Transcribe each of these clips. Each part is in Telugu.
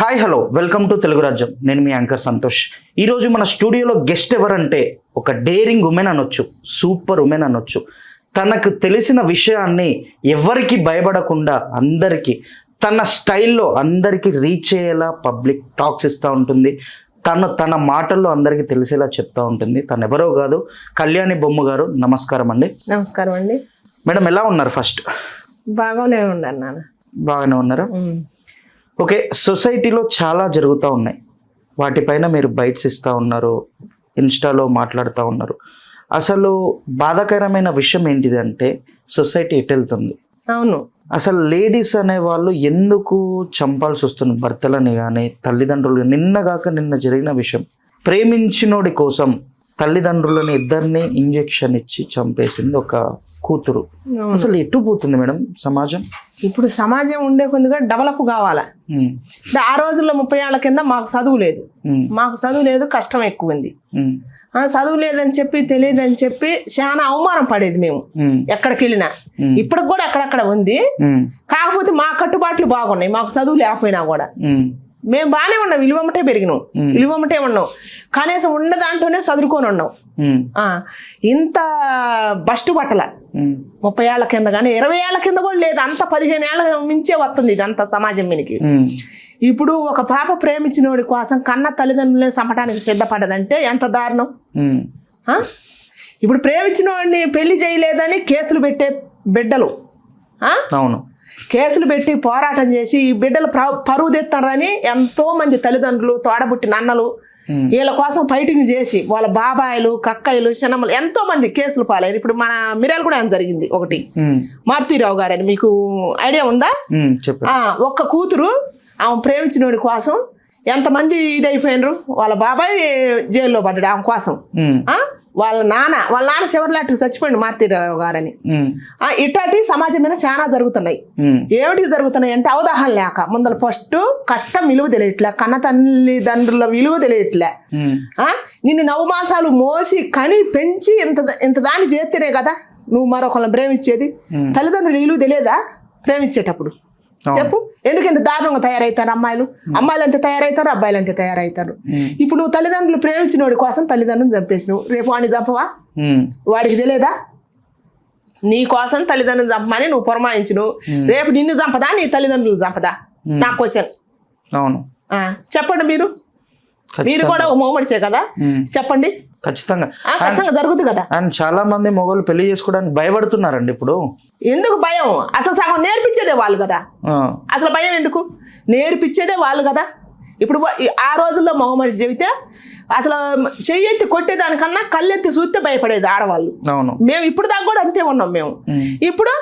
Hi hello welcome to Telugu రాజ్యం. నేను మీ యాంకర్ సంతోష్. ఈరోజు మన స్టూడియోలో గెస్ట్ ఎవరంటే ఒక డేరింగ్ ఉమెన్ అనొచ్చు, సూపర్ ఉమెన్ అనొచ్చు. తనకు తెలిసిన విషయాన్ని ఎవరికి భయపడకుండా అందరికీ తన స్టైల్లో అందరికీ రీచ్ అయ్యేలా పబ్లిక్ టాక్స్ ఇస్తూ ఉంటుంది. తన మాటల్లో అందరికీ తెలిసేలా చెప్తూ ఉంటుంది. తను ఎవరో కాదు, కళ్యాణి బొమ్మ గారు. నమస్కారం అండి. నమస్కారం అండి. మేడం ఎలా ఉన్నారు? ఫస్ట్ బాగానే ఉన్నాను నాన్న. బాగానే ఉన్నారా? ఓకే, సొసైటీలో చాలా జరుగుతూ ఉన్నాయి, వాటిపైన మీరు బైట్స్ ఇస్తూ ఉన్నారు, ఇన్స్టాలో మాట్లాడుతూ ఉన్నారు. అసలు బాధాకరమైన విషయం ఏంటిది అంటే సొసైటీ ఎటు వెళ్తుంది? అవును, అసలు లేడీస్ అనేవాళ్ళు ఎందుకు చంపాల్సి వస్తుంది భర్తలని కానీ తల్లిదండ్రులు? నిన్న జరిగిన విషయం, ప్రేమించినోడి కోసం తల్లిదండ్రులని ఇద్దరిని ఇంజెక్షన్ ఇచ్చి చంపేసింది ఒక కూతురు. అసలు ఎటు పోతుంది మేడం సమాజం? ఇప్పుడు సమాజం ఉండే కొద్దిగా డెవలప్ కావాలా. ఆ రోజుల్లో 30 ఏళ్ల కింద మాకు చదువు లేదు, కష్టం ఎక్కువ ఉంది. చదువు లేదని చెప్పి తెలియదని చెప్పి చాలా అవమానం పడేది మేము ఎక్కడికి వెళ్ళినా. ఇప్పటికి కూడా అక్కడక్కడ ఉంది, కాకపోతే మా కట్టుబాట్లు బాగున్నాయి. మాకు చదువు లేకపోయినా కూడా మేము బాగానే ఉన్నాం, విలువమ్మటే పెరిగినాం, విలువమ్మటే ఉన్నాం. కనీసం ఉన్న దాంట్లోనే చదువుకొని ఉన్నాం. ఇంత బస్టు బట్టల 30 ఏళ్ల కింద కానీ 20 ఏళ్ల కింద కూడా లేదు, అంత 15 ఏళ్ల మించే వస్తుంది ఇది అంత సమాజం మీనికి. ఇప్పుడు ఒక పాప ప్రేమించినోడి కోసం కన్న తల్లిదండ్రులే చంపడానికి సిద్ధపడ్డదంటే ఎంత దారుణం. ఇప్పుడు ప్రేమించిన వాడిని పెళ్లి చేయలేదని కేసులు పెట్టే బిడ్డలు, అవును, కేసులు పెట్టి పోరాటం చేసి ఈ బిడ్డలు పరువు తెస్తారని ఎంతో మంది తల్లిదండ్రులు, తోడబుట్టిన అన్నలు వీళ్ళ కోసం ఫైటింగ్ చేసి వాళ్ళ బాబాయిలు, కక్కయ్యలు, చిన్నమ్మలు ఎంతో మంది కేసులు పాలయ్యారు. ఇప్పుడు మన మిర్యాల కూడా జరిగింది ఒకటి, మారుతీరావు గారని, మీకు ఐడియా ఉందా? ఒక్క కూతురు ఆమె ప్రేమించినోడి కోసం ఎంతమంది ఇదైపోయినరు. వాళ్ళ బాబాయ్ జైల్లో పడ్డాడు ఆమె కోసం. వాళ్ళ నాన్న చివరిలాంటికి చచ్చిపోయింది మారుతీరావు గారని. ఇట్లాంటి సమాజం మీద చాలా జరుగుతున్నాయి. ఏమిటికి జరుగుతున్నాయి అంటే అవగాహన లేక, ముందర ఫస్ట్ కష్టం విలువ తెలియట్లే, కన్న తల్లిదండ్రుల విలువ తెలియట్లే. నిన్ను 9 మాసాలు మోసి కని పెంచి ఇంత దాన్ని చేస్తేనే కదా నువ్వు మరొకళ్ళని ప్రేమించేది. తల్లిదండ్రుల విలువ తెలియదా ప్రేమించేటప్పుడు? చెప్పు, ఎందుకు ఇంత దారుణంగా తయారవుతారు అమ్మాయిలు ఎంత తయారవుతారు, అబ్బాయిలు ఎంత తయారవుతారు. ఇప్పుడు నువ్వు తల్లిదండ్రులు ప్రేమించినోడి కోసం తల్లిదండ్రులు చంపేసినావు, రేపు వాడిని చంపవా? వాడికి తెలియదా నీ కోసం తల్లిదండ్రులు చంపమని నువ్వు పురమాయించును? రేపు నిన్ను చంపదా, నీ తల్లిదండ్రులు చంపదా? నా క్వశ్చన్. అవును, చెప్పండి. మీరు కూడా ఒక మొగమడిచే కదా, చెప్పండి. ఖచ్చితంగా జరుగుతుంది కదా. అండ్ చాలా మంది మొగోళ్ళు పెళ్లి చేసుకోవడానికి భయపడుతున్నారండి ఇప్పుడు. ఎందుకు భయం? అసలు సగం నేర్పించేదే వాళ్ళు కదా. అసలు భయం ఎందుకు? నేర్పించేదే వాళ్ళు కదా. ఇప్పుడు ఆ రోజుల్లో మొగమడి చెబితే అసలు చెయ్యెత్తి కొట్టేదానికన్నా కళ్ళెత్తి చూస్తే భయపడేది ఆడవాళ్ళు. మేము ఇప్పుడు దాకా కూడా అంతే ఉన్నాం మేము. ఇప్పుడు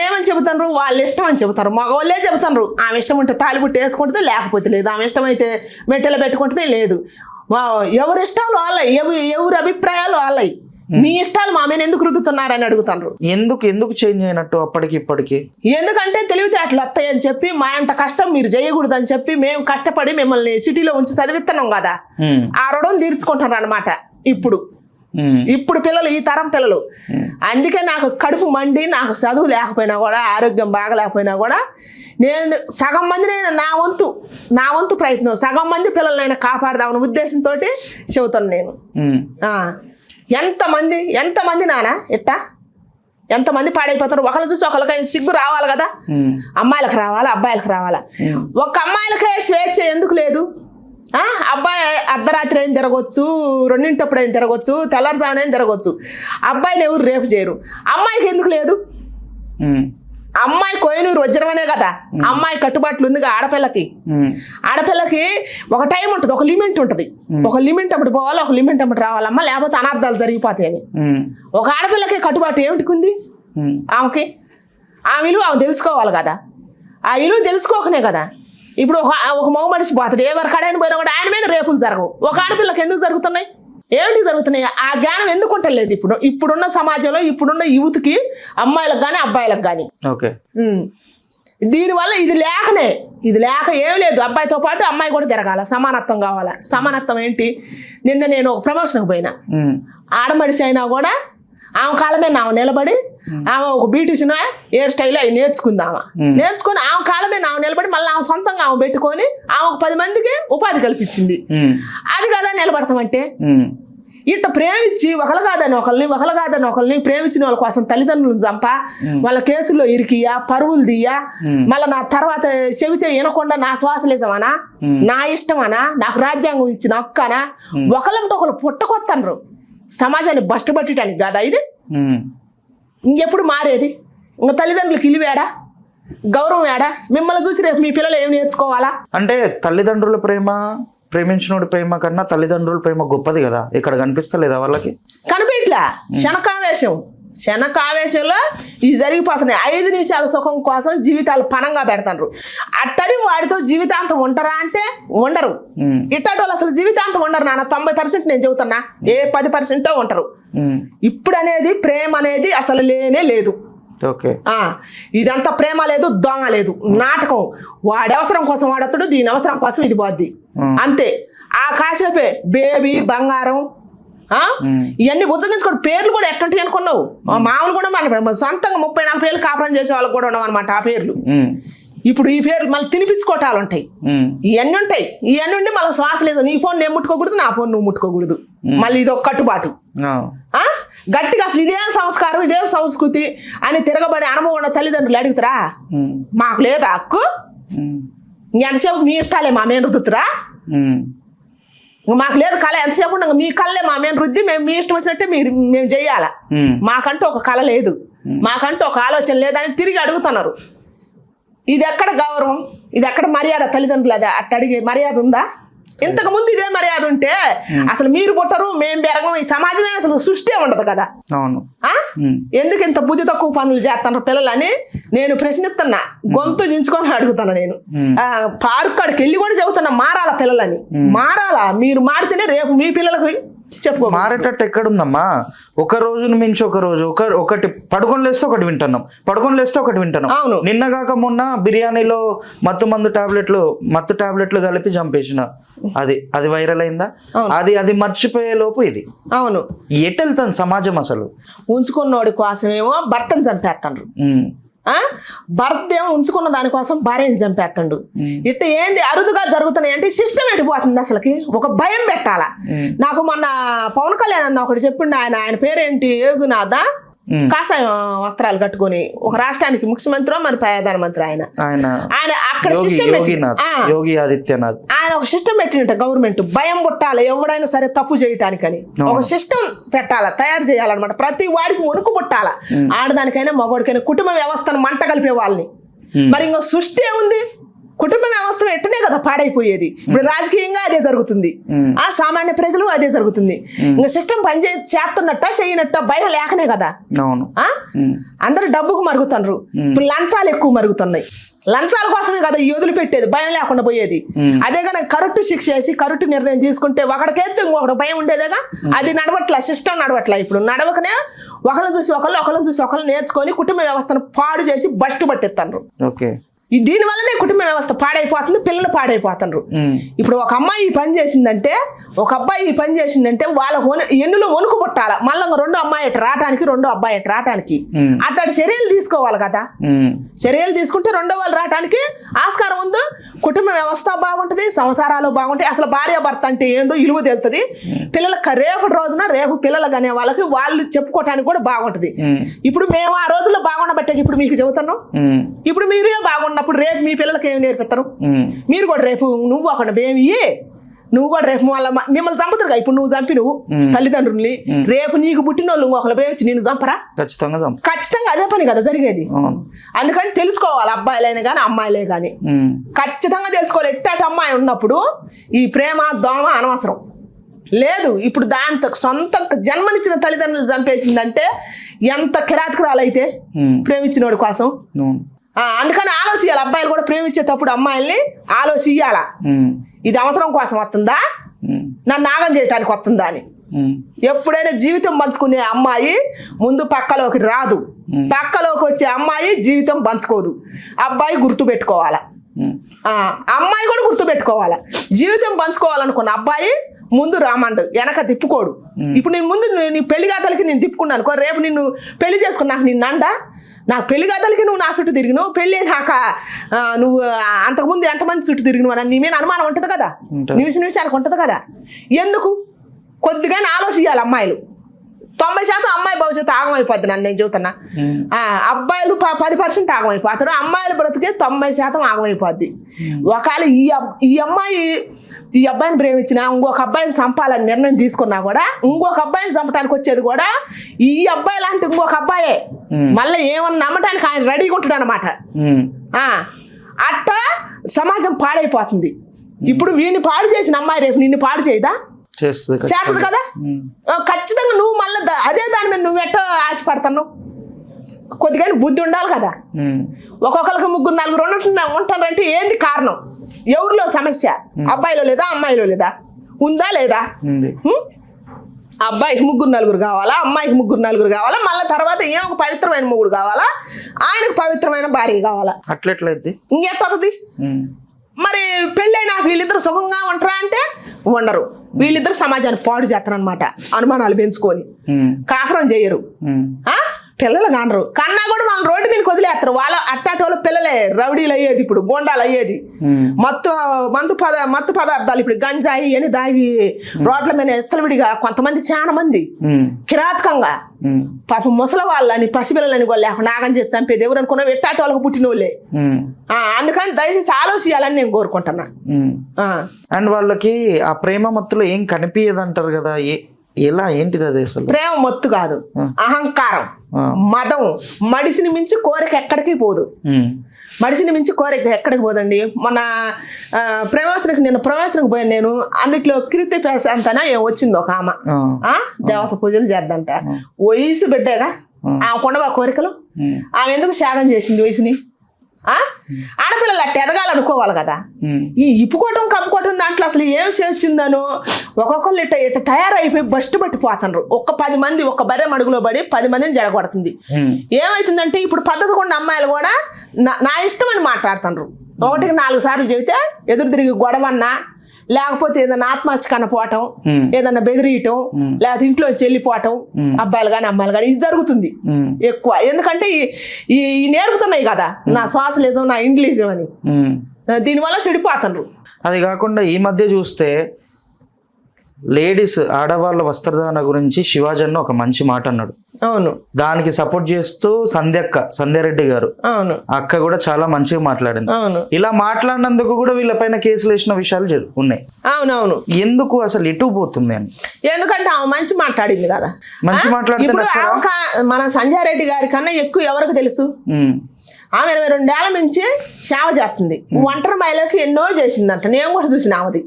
ఏమని చెబుతారు? వాళ్ళ ఇష్టం అని చెబుతారు, మగవాళ్ళే చెబుతారు. ఆమె ఇష్టం ఉంటే తాలిబుట్టు వేసుకుంటే లేకపోతే లేదు, ఆమె ఇష్టం అయితే మెట్టెలు పెట్టుకుంటే లేదు. ఎవరి ఇష్టాలు వాళ్ళవి, ఎవరి అభిప్రాయాలు వాళ్ళవి. మీ ఇష్టాలు మా మీద ఎందుకు రుద్దుతున్నారని అడుగుతారు. ఎందుకు చేంజ్ అయినట్టు అప్పటికి ఇప్పటికి? ఎందుకంటే తెలివితేటలు వస్తాయని చెప్పి, మా అంత కష్టం మీరు చేయకూడదు అని చెప్పి మేము కష్టపడి మిమ్మల్ని సిటీలో ఉంచి చదివిస్తున్నాం కదా, ఆ రుణం తీర్చుకుంటారు అనమాట ఇప్పుడు పిల్లలు, ఈ తరం పిల్లలు. అందుకే నాకు కడుపు మండి, నాకు చదువు లేకపోయినా కూడా, ఆరోగ్యం బాగలేకపోయినా కూడా నేను సగం మందిని నా వంతు ప్రయత్నం సగం మంది పిల్లలైనా కాపాడదామని ఉద్దేశంతో చెబుతాను నేను. ఎంతమంది నాన్న ఇట్టా ఎంతమంది పాడైపోతారు. ఒకళ్ళు చూసి ఒకరికైనా సిగ్గు రావాలి కదా. అమ్మాయిలకు రావాలా, అబ్బాయిలకు రావాలా? ఒక అమ్మాయిలకే స్వేచ్ఛ ఎందుకు లేదు? అబ్బాయి అర్ధరాత్రి అయిన తిరగొచ్చు, 2 అయిన తిరగొచ్చు, తెల్లారుజామున తిరగొచ్చు. అబ్బాయిని ఎవరు రేపు చేయరు. అమ్మాయికి ఎందుకు లేదు? అమ్మాయి కోయనూరు వజ్రమనే కదా. అమ్మాయి కట్టుబాట్లు ఉంది ఆడపిల్లకి ఒక టైం ఉంటుంది, ఒక లిమిట్ ఉంటుంది. ఒక లిమిట్ అప్పుడు పోవాలి, ఒక లిమిట్ అప్పుడు రావాలమ్మా, లేకపోతే అనర్థాలు జరిగిపోతాయని. ఒక ఆడపిల్లకి కట్టుబాటు ఏమిటికి ఉంది? ఆమెకి ఆ విలువ ఆమె తెలుసుకోవాలి కదా. ఆ విలువ తెలుసుకోకనే కదా ఇప్పుడు ఒక మగ మనిషి పోతాడు, ఎవరి కడైన పోయినా కూడా ఆయన మీద రేపులు జరగవు. ఒక ఆడపిల్లకి ఎందుకు జరుగుతున్నాయి? ఏమిటి జరుగుతున్నాయి? ఆ జ్ఞానం ఎందుకు ఉంటలేదు ఇప్పుడున్న సమాజంలో, ఇప్పుడున్న యూత్కి, అమ్మాయిలకు కానీ అబ్బాయిలకు కానీ. దీనివల్ల ఇది లేక ఏం లేదు. అబ్బాయితో పాటు అమ్మాయి కూడా తిరగాల, సమానత్వం కావాలా. సమానత్వం ఏంటి? నిన్న నేను ఒక ప్రమోషన్కి పోయినా, ఆడమడిసి అయినా కూడా ఆమె కాళ్ళ మీద ఆమె నిలబడి ఆమె ఒక బ్యూటిషియన్ హెయిర్ స్టైల్ అవి నేర్చుకుందామా నేర్చుకుని ఆమె కాళ్ళ మీద ఆమె నిలబడి మళ్ళీ ఆమె సొంతంగా ఆమె పెట్టుకొని ఆమె ఒక 10 మందికి ఉపాధి కల్పించింది. అది కదా నిలబడతామంటే. ఇట్లా ప్రేమించి ఒకరు కాదని ఒకరిని ప్రేమించిన వాళ్ళ కోసం తల్లిదండ్రులను చంప వాళ్ళ కేసుల్లో ఇరికియా పరువులు దియ్యా మళ్ళీ నా తర్వాత చెబితే వినకుండా నా శ్వాసలేసమనా నా ఇష్టమనా నాకు రాజ్యాంగం ఇచ్చిన హక్కనా ఒకళ్ళంటే ఒకరు పుట్టకొత్తనరు సమాజాన్ని బస్టపట్టడానికి కాదా ఇది. ఇంకెప్పుడు మారేది? ఇంకా తల్లిదండ్రులకు ఇలివేడా గౌరవం ఏడా? మిమ్మల్ని చూసి రేపు మీ పిల్లలు ఏమి నేర్చుకోవాలా? అంటే తల్లిదండ్రుల ప్రేమించినోడి ప్రేమ కన్నా తల్లిదండ్రుల ప్రేమ గొప్పది కదా, ఇక్కడ కనిపిస్తలేదా వాళ్ళకి? కనిపించలే. క్షణకావేశంలో ఇది జరిగిపోతున్నాయి. 5 నిమిషాల సుఖం కోసం జీవితాలు పణంగా పెడతారు. అట్టని వాడితో జీవితాంతం ఉంటారా అంటే ఉండరు. ఇట్టటి వాళ్ళు అసలు జీవితాంతం ఉండరు నాన్న. 90% నేను చెబుతున్నా, ఏ 10% ఉంటారు. ఇప్పుడు అనేది ప్రేమ అనేది అసలు లేనే లేదు. ఇదంతా ప్రేమ లేదు, దొంగ లేదు, నాటకం. వాడి అవసరం కోసం వాడతాడు, దీని అవసరం కోసం ఇది పోద్ది అంతే. ఆ కాసేపే బేబీ బంగారం ఇవన్నీ ఉజ్జగించుకోండి. పేర్లు కూడా ఎట్టుంటాయి అనుకున్నావు? మామూలు కూడా మన సొంతంగా 30-40 ఏళ్ళు కాపురం చేసే వాళ్ళకి కూడా ఉండవు అనమాట ఆ పేర్లు. ఇప్పుడు ఈ పేర్లు మళ్ళీ తినిపించుకోవటాలు ఉంటాయి, ఇవన్నీ ఉంటాయి. ఇవన్నీ ఉండి మళ్ళీ శ్వాస లేదు. నీ ఫోన్ నేను ముట్టుకోకూడదు, నా ఫోన్ నువ్వు ముట్టుకోకూడదు. మళ్ళీ ఇది ఒక కట్టుబాటు. గట్టిగా అసలు ఇదేం సంస్కారం, ఇదేం సంస్కృతి అని తిరగబడి అనుభవం ఉన్న తల్లిదండ్రులు అడుగుతారా? మాకు లేదా హక్కు? ఎంతసేపు మీ ఇష్టాలే మా మేము రుద్దుతురా? మాకు లేదు కళ, ఎంతసేపు ఉండగా మీ కళ్ళే మా మేము రుద్ది మేము మీ ఇష్టం వచ్చినట్టే మేము చెయ్యాలా? మాకంటూ ఒక కళ లేదు, మాకంటూ ఒక ఆలోచన లేదని తిరిగి అడుగుతున్నారు. ఇది ఎక్కడ గౌరవం, ఇది ఎక్కడ మర్యాద? తల్లిదండ్రులు అది అట్ట అడిగే మర్యాద ఉందా? ఇంతకు ముందు ఇదే మర్యాద ఉంటే అసలు మీరు పుట్టరు మేము పెరగం, ఈ సమాజమే అసలు సృష్టి ఉండదు కదా. ఎందుకు ఇంత బుద్ధి తక్కువ పనులు చేస్తున్నారు పిల్లలని నేను ప్రశ్నిస్తున్నా, గొంతు దించుకొని అడుగుతున్నా. నేను పార్క్ కాడికి వెళ్ళి కూడా చెబుతున్నా, మారాల పిల్లలని. మారాలా? మీరు మారితేనే రేపు మీ పిల్లలకు చెప్పుకో. మారేటట్టు ఎక్కడుందమ్మా? ఒక రోజును మించి ఒక రోజు ఒకటి పడుకొని లేస్తే ఒకటి వింటున్నాం, పడుకొని లేస్తే ఒకటి వింటున్నాం. నిన్న కాక మొన్న బిర్యానీలో మత్తు టాబ్లెట్లు కలిపి చంపేసిన అది వైరల్ అయిందా? అది మర్చిపోయే లోపు ఇది. అవును, ఎటు వెళ్తాను సమాజం? అసలు ఉంచుకున్నోడి కోసమేమో భర్తను చంపేస్తాండ్రు, భర్త ఏమో ఉంచుకున్న దానికోసం భార్యను చంపేస్తాడు. ఇట్లా ఏంది అరుదుగా జరుగుతున్నాయి అంటే సిస్టమ్ ఎటుపోతుంది అసలుకి. ఒక భయం పెట్టాలా. నాకు మొన్న పవన్ కళ్యాణ్ అన్న ఒకటి చెప్పిండు. ఆయన పేరేంటి, ఏగునాథ, కాషాయం వస్త్రాలు కట్టుకొని ఒక రాష్ట్రానికి ముఖ్యమంత్రి మరి ప్రధానమంత్రి ఆయన అక్కడ సిస్టమ్ యోగి ఆదిత్యనాథ్ ఆయన ఒక సిస్టమ్ పెట్టినట్ట గవర్నమెంట్. భయం పుట్టాలి ఎవడైనా సరే తప్పు చేయటానికని ఒక సిస్టమ్ పెట్టాలా, తయారు చేయాలన్నమాట. ప్రతి వాడికి వణుకు పుట్టాల, ఆడదానికైనా మగవాడికైనా. కుటుంబ వ్యవస్థను మంట కలిపే వాళ్ళని. మరి ఇంకా సృష్టి ఏముంది? కుటుంబ వ్యవస్థ ఎట్టనే కదా పాడైపోయేది. ఇప్పుడు రాజకీయంగా అదే జరుగుతుంది, ఆ సామాన్య ప్రజలు అదే జరుగుతుంది. ఇంకా సిస్టమ్ చేస్తున్నట్ట చేయనట్ట భయం లేకనే కదా. అందరు డబ్బుకు మరుగుతున్నారు. ఇప్పుడు లంచాలు ఎక్కువ మరుగుతున్నాయి. లంచాల కోసమే కదా ఈ వదిలి పెట్టేది, భయం లేకుండా పోయేది. అదే కనుక కరెక్ట్ శిక్ష చేసి కరెక్ట్ నిర్ణయం తీసుకుంటే ఒకడికైతే ఇంకొకటి భయం ఉండేదేగా. అది నడవట్లా, సిస్టమ్ నడవట్లా. ఇప్పుడు నడవకనే ఒకళ్ళని చూసి ఒకళ్ళు నేర్చుకొని కుటుంబ వ్యవస్థను పాడు చేసి బస్టు పట్టిస్తారు. దీని వల్లనే కుటుంబ వ్యవస్థ పాడైపోతుంది, పిల్లలు పాడైపోతున్నారు. ఇప్పుడు ఒక అమ్మాయి ఈ పని చేసిందంటే, ఒక అబ్బాయి ఈ పని చేసిందంటే వాళ్ళకు ఎన్నులో వణుకు పుట్టాల. మళ్ళీ రెండో అమ్మాయి ఎటు రావటానికి, రెండో అబ్బాయి ఎటు రావటానికి అట్లాంటి చర్యలు తీసుకోవాలి కదా. చర్యలు తీసుకుంటే రెండో వాళ్ళు రావడానికి ఆస్కారం ఉందో. కుటుంబ వ్యవస్థ బాగుంటుంది, సంసారాలు బాగుంటాయి. అసలు భార్య భర్త అంటే ఏందో ఇలువ తెలుస్తుంది. పిల్లలకు రేపటి రోజున రేపు పిల్లలు అనే వాళ్ళకి వాళ్ళు చెప్పుకోవటానికి కూడా బాగుంటుంది. ఇప్పుడు మేము ఆ రోజుల్లో బాగుండబట్టే ఇప్పుడు మీకు చెబుతున్నాం. ఇప్పుడు మీరే బాగున్నప్పుడు రేపు మీ పిల్లలకి ఏమి నేర్పిస్తారు? మీరు కూడా రేపు నువ్వు అక్కడ నువ్వు కూడా రేపు మిమ్మల్ని చంపుతారుగా. ఇప్పుడు నువ్వు చంపి నువ్వు తల్లిదండ్రుల్ని, రేపు నీకు పుట్టిన వాళ్ళు ఒకళ్ళు ప్రేమించి నేను చంపరా? ఖచ్చితంగా అదే పని కదా జరిగేది. అందుకని తెలుసుకోవాలి, అబ్బాయిలైనా కానీ అమ్మాయిలే కానీ ఖచ్చితంగా తెలుసుకోవాలి. ఎట్టాటి అమ్మాయి ఉన్నప్పుడు ఈ ప్రేమ దోమ అనవసరం లేదు. ఇప్పుడు దాంతో సొంత జన్మనిచ్చిన తల్లిదండ్రులు చంపేసిందంటే ఎంత కిరాతకురాలైతే ప్రేమించినోడి కోసం. అందుకని ఆలోచించాలి. అబ్బాయిలు కూడా ప్రేమించేటప్పుడు అమ్మాయిల్ని ఆలోచించాల. ఇది అవసరం కోసం వస్తుందా, నన్ను నాగం చేయటానికి వస్తుందా అని. ఎప్పుడైనా జీవితం పంచుకునే అమ్మాయి ముందు పక్కలోకి రాదు, పక్కలోకి వచ్చే అమ్మాయి జీవితం పంచుకోదు. అబ్బాయి గుర్తు పెట్టుకోవాలా, అమ్మాయి కూడా గుర్తు పెట్టుకోవాలా. జీవితం పంచుకోవాలనుకున్న అబ్బాయి ముందు రామండు వెనక తిప్పుకోడు. ఇప్పుడు నేను ముందు నీ పెళ్లి గాథలకి నేను తిప్పుకున్నాను, రేపు నిన్ను పెళ్లి చేసుకుని నాకు నిన్ను అండా, నాకు పెళ్లి గాథలకి నువ్వు నా చుట్టూ తిరిగినావు, పెళ్ళి కాక నువ్వు అంతకుముందు ఎంతమంది చుట్టూ తిరిగినావు అని నీ మీద అనుమానం ఉంటుంది కదా, నిమిషాలకు ఉంటుంది కదా. ఎందుకు కొద్దిగా ఆలోచించాలి అమ్మాయిలు. 90% అమ్మాయి భవిష్యత్తు ఆగమైపోద్ది నన్ను నేను చెబుతున్నా. అబ్బాయిలు 10% ఆగమైపోతారు, అమ్మాయిల బ్రతికే 90% ఆగమైపోద్ది. ఒకవేళ ఈ అబ్బాయిని ప్రేమించిన ఇంకొక అబ్బాయిని చంపాలని నిర్ణయం తీసుకున్నా కూడా ఇంకొక అబ్బాయిని చంపడానికి వచ్చేది కూడా ఈ అబ్బాయి లాంటి ఇంకొక అబ్బాయే. మళ్ళీ ఏమన్నా నమ్మటానికి ఆయన రెడీగా ఉంటాడు అనమాట. అట్టా సమాజం పాడైపోతుంది. ఇప్పుడు వీడిని పాడు చేసిన అమ్మాయి రేపు నిన్ను పాడు చేయదా? చేతది కదా. ఖచ్చితంగా నువ్వు మళ్ళీ అదే దాని మీద నువ్వు ఎట్టో ఆశపడతావు. కొద్దిగా బుద్ధి ఉండాలి కదా. ఒక్కొక్కరికి 3-4 ఉంటారంటే ఏంది కారణం? ఎవరిలో సమస్య? అబ్బాయిలో లేదా అమ్మాయిలో లేదా? ఉందా లేదా? అబ్బాయికి 3-4 కావాలా, అమ్మాయికి 3-4 కావాలా, మళ్ళీ తర్వాత ఒక పవిత్రమైన మొగుడు కావాలా, ఆయనకు పవిత్రమైన భార్య కావాలా? అట్లెట్లయితే ఇంకెట్టవుతుంది? మరి పెళ్ళైనా వీళ్ళిద్దరు సుఖంగా ఉంటారా అంటే ఉండరు. వీళ్ళిద్దరు సమాజాన్ని పాడు చేస్తారు అనమాట, అనుమానాలు పెంచుకొని. కాపురం చేయరు, పిల్లలు కానరు. కన్నా కూడా వాళ్ళ రోడ్డు మీద వదిలేస్తారు. వాళ్ళ అట్టాటోళ్ళు పిల్లలే రౌడీలు అయ్యేది, ఇప్పుడు గోండాలు అయ్యేది. మత్తు పదార్థాలు ఇప్పుడు గంజాయి అని దాగి రోడ్ల మీద ఎస్తలవిడిగా కొంతమంది చాలా మంది కిరాతకంగా పాపం ముసలి వాళ్ళని పసిపిల్లలని కూడా లేకుండా నాగం చేసి చంపేది ఎవరు అనుకున్నా ఎట్టాటోళ్ళకు పుట్టిన వాళ్ళే. అందుకని దయచేసి ఆలోచించాలని నేను కోరుకుంటున్నా. అండ్ వాళ్ళకి ఆ ప్రేమ మత్తులో ఏం కనిపించదు అంటారు కదా, ఎలా ఏంటిది అది? అసలు ప్రేమ మత్తు కాదు, అహంకారం, మదం. మడిసిని మించి కోరిక ఎక్కడికి పోదు. మడిసిని మించి కోరిక ఎక్కడికి పోదండి. మన నిన్న ప్రవేశనకు పోయాను నేను. అందుట్లో కీర్తి పేస అంతనా వచ్చింది ఒక ఆమె, దేవత పూజలు చేద్దంట. వయసు బిడ్డగా ఆమె కొండవా కోరికలు. ఆమె ఎందుకు త్యాగం చేసింది వయసుని? ఆడపిల్లలు అట్ట ఎదగాలనుకోవాలి కదా. ఈ ఇప్పుకోవటం కప్పుకోవటం దాంట్లో అసలు ఏం చేర్చిందనో ఒక్కొక్కరు ఇట్ట తయారైపోయి బస్ట్ పట్టిపోతున్నారు. 10 మంది ఒక బర్రె మడుగులో పడి 10 మందిని జడగొడుతుంది. ఏమవుతుందంటే ఇప్పుడు పద్ధతి కొన్ని అమ్మాయిలు కూడా నా ఇష్టం అని మాట్లాడుతున్నారు. 1కి 4 సార్లు చెబితే ఎదురు తిరిగి గొడవన్నా, లేకపోతే ఏదైనా ఆత్మహత్య కనపోవటం, ఏదన్నా బెదిరియటం, లేకపోతే ఇంట్లో వెళ్ళిపోవటం, అబ్బాయిలు కానీ అమ్మాయిలు కానీ ఇది జరుగుతుంది ఎక్కువ. ఎందుకంటే ఈ నేర్పుతున్నాయి కదా, నా శ్వాస లేదు, నా ఇంగ్లీష్ అని. దీనివల్ల చెడిపోతున్నారు. అది కాకుండా ఈ మధ్య చూస్తే లేడీస్ ఆడవాళ్ళ వస్త్రధారణ గురించి శివాజన్ ఒక మంచి మాట అన్నాడు. అవును, దానికి సపోర్ట్ చేస్తూ సంధ్యారెడ్డి గారు, అవును, అక్క కూడా చాలా మంచిగా మాట్లాడింది. అవును, ఇలా మాట్లాడినందుకు కూడా వీళ్ళపైన కేసులు వేసిన విషయాలు ఉన్నాయి. అవునవును. ఎందుకు అసలు ఎటు పోతుంది అని? ఎందుకంటే ఆమె మంచి మాట్లాడింది కదా. మంచి మాట్లాడుతుంది. మన సంధ్యారెడ్డి గారి కన్నా ఎక్కువ ఎవరికి తెలుసు? ఆమె 22 ఏళ్ల నుంచి సేవ చేస్తుంది. ఒంటరి మహిళకి ఎన్నో చేసిందంట. నేను కూడా చూసిన ఆమెది.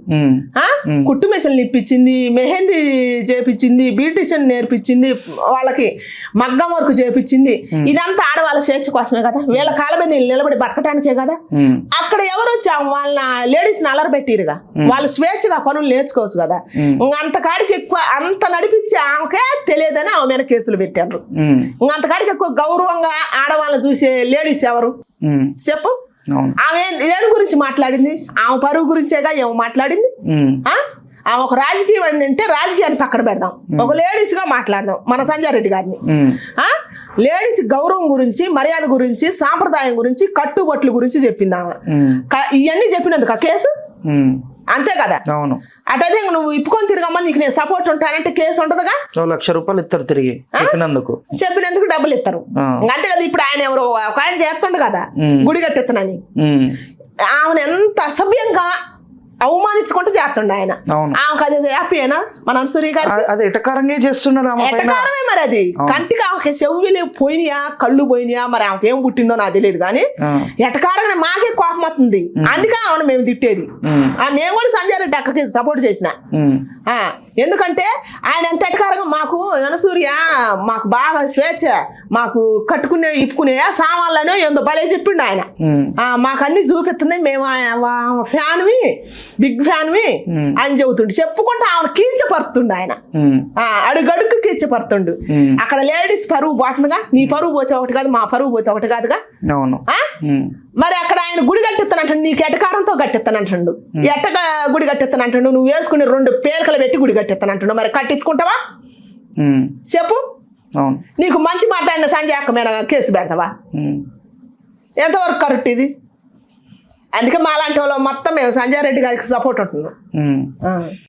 కుట్టు మిషన్లు ఇప్పించింది, మెహందీ చేపించింది, బ్యూటిషియన్ నేర్పించింది, వాళ్ళకి మగ్గం వర్క్ చేపించింది. ఇదంతా ఆడవాళ్ళ స్వేచ్ఛ కోసమే కదా, వీళ్ళ కాలమే నిలబడి బతకటానికే కదా. అక్కడ ఎవరు వచ్చి వాళ్ళ లేడీస్ ని అలరబెట్టిరుగా, వాళ్ళు స్వేచ్ఛగా పనులు నేర్చుకోవచ్చు కదా. అంతకాడికి ఎక్కువ అంత నడిపించి ఆమెకే తెలియదని ఆమె మీద కేసులు పెట్టారు. అంతకాడికి ఎక్కువ గౌరవంగా ఆడవాళ్ళని చూసే లేడీస్ ఎవరు చెప్పు? ఆమె దేని గురించి మాట్లాడింది? ఆమె పరువు గురించేగా ఏమో మాట్లాడింది. ఆమె ఒక రాజకీయం అంటే రాజకీయాన్ని పక్కన పెడదాం, ఒక లేడీస్ గా మాట్లాడదాం. మన సంజయరెడ్డి గారిని లేడీస్ గౌరవం గురించి, మర్యాద గురించి, సాంప్రదాయం గురించి, కట్టుబట్లు గురించి చెప్పింది ఆమె. ఇవన్నీ చెప్పినందుకు ఆ కేసు అంతే కదా. అవును. అటైతే నువ్వు ఇప్పుకొని తిరగమ్మా, నీకు నేను సపోర్ట్ ఉంటానంటే కేసు ఉంటదిగా. ₹1,00,000 ఇస్తారు తిరిగి చెప్పినందుకు డబ్బులు ఇస్తారు. అంతే కదా. ఇప్పుడు ఆయన ఎవరో ఒక ఆయన చేస్తుండ కదా గుడి కట్టెత్తనని, ఆమెను ఎంత అసభ్యంగా అవమానించుకుంటూ చేస్తుండ ఆయన. ఆమెకు అది హ్యాపీయేనా? మన సూర్య గారు అది ఎటకారంగా చేస్తున్నారు. ఎటకారమే మరి. అది కంటికి ఆమెకి చెవులు పోయినాయా, కళ్ళు పోయినాయా, మరి ఆమెకి ఏం పుట్టిందో నాకు తెలియదు కానీ ఎటకారంగా మాకే కోపం వస్తుంది. అందుకే ఆమెను మేము తిట్టేది. నేను కూడా సంజయ్ రెడ్డి అక్కకి సపోర్ట్ చేసిన. ఎందుకంటే ఆయన ఎంత ఎటకారంగా మాకు సూర్య మాకు బాగా స్వేచ్ఛ, మాకు కట్టుకునే ఇప్పుకునే సామాన్లనో ఏందో భలే చెప్పిండు ఆయన. మాకు అన్ని చూపిస్తుంది, మేము ఫ్యాన్వి, బిగ్ ఫ్యాన్వి అని చెబుతుండు. చెప్పుకుంటే ఆమెను కీర్చపరుతుండు ఆయన. అడుగడుగు కీర్చపరుతుండు. అక్కడ లేడీస్ పరువు పోతుందిగా. నీ పరువు పోతే ఒకటి కాదు, మా పరువు పోతే ఒకటి కాదుగా. మరి అక్కడ ఆయన గుడి కట్టిస్తానంటాడు, నీకు ఎటకారంతో కట్టిస్తానంటాడు. గుడి కట్టిస్తానంటాడు, నువ్వు వేసుకుని 2 పేలికలు పెట్టి గుడి కట్టిస్తానంటాడు. మరి కట్టించుకుంటావా చెప్పు? నీకు మంచి మాట్లాడిన సంజయ్ అక్క మీద కేసు పెడతావా? ఎంతవరకు కరెక్ట్ ఇది? అందుకే మాలాంటి వాళ్ళు మొత్తం మేము సంజయ్ రెడ్డి గారికి సపోర్ట్ ఉంటున్నాం.